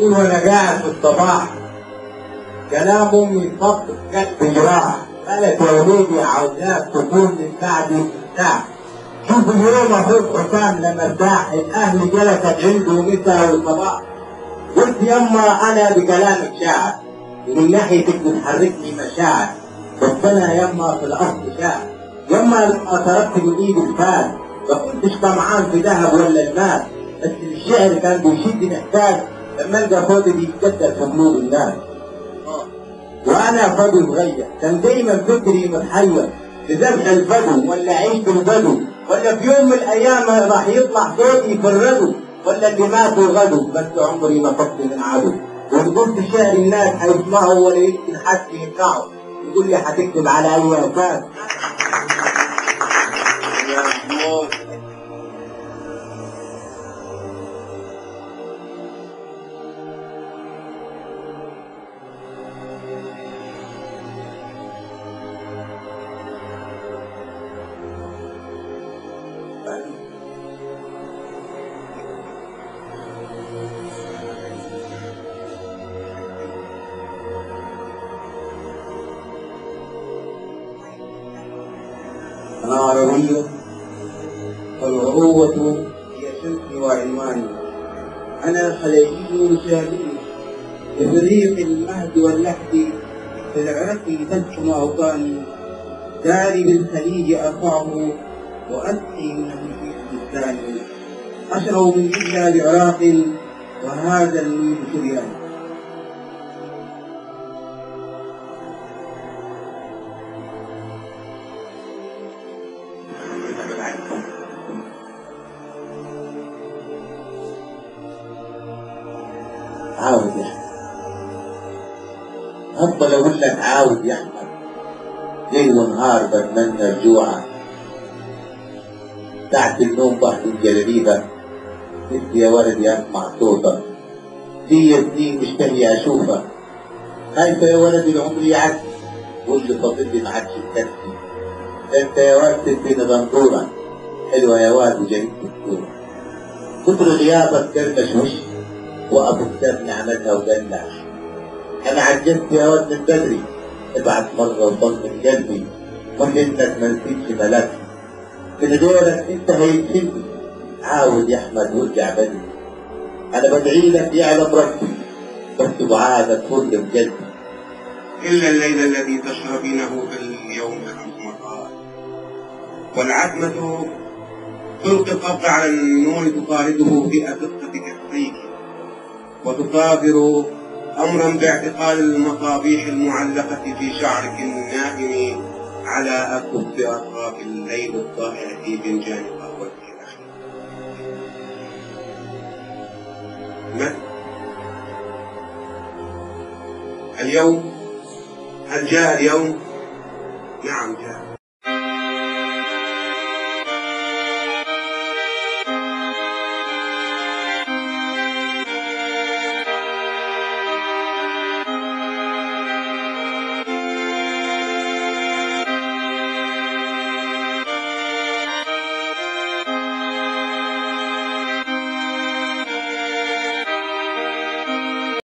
يقول وانا قاعد في الصباح كلام امي صف قلبي جراح، قالت يا وليدي عاوزاك تكون من بعدي مرتاح. شوف اليوم اخوك حسام لما ارتاح الاهل جلست عنده مساء وصباح. قلت يما انا بكلامك شاعر ومن ناحيتك بتحركني مشاعر، بس انا يما في الاصل شاعر. يما لما تركت من ايدي الفاس ما كنتش طمعان في ذهب ولا المال، بس الشعر كان بيشدني احساس لما القى صوتي بيتكدر في قلوب الناس. وانا فضي صغير كان دايما فكري متحير بذبح البدو ولا عيش البدو، ولا في يوم من الايام راح يطلع صوتي في الردو، ولا اللي ماتوا غدو، بس عمري ما فقت من عدو. وقلت شعر الناس هيسمعوا ولا يمكن حد يمنعه، يقول لي هتكتب على اي اساس؟ أنا عربية والعروة هي شمسي وعنواني، أنا خليجي شامي بفريق المهد واللحد في العرق تلحم أوطاني، داري بالخليج أرفعه وأسقي من المحيط الثاني، أشرب من إلا بعراق وهذا النيل شرياني. عاود يا احمد، افضل اقول لك عاود يا احمد، ليل ونهار بتمنى رجوعك، ساعة النوم بحث الجلبيبة، نفسي يا ولدي اسمع صوتك، لي سنين مشتهي اشوفك، خايفة يا ولدي العمر يعدي، واللي فاضل ما عادش يكفي، ده انت يا واد تديني غندورة، حلوة يا واد وجميل الصورة، كتر غيابك كرمش وشي وابو كتاب عملها ودلع، انا عجزت يا واد من بدري، ابعت مرة وطمن قلبي، وحنك ما نسيتش ملكي، من غيرك انت هيتشلني، عاود يا احمد وارجع بدري، انا بدعي لك يعلم ربي، بس دعاءك كل بجد. إلا الليل الذي تشربينه في اليوم 5 مرات، والعتمة تلقي القبض على النور تطارده في أدقة كفيك، وتطابر أمرا باعتقال المصابيح المعلقة في شعرك النائم على أكف أطراف الليل الضائع في فنجان قهوتك الأخير. اليوم، هل جاء اليوم؟ نعم جاء.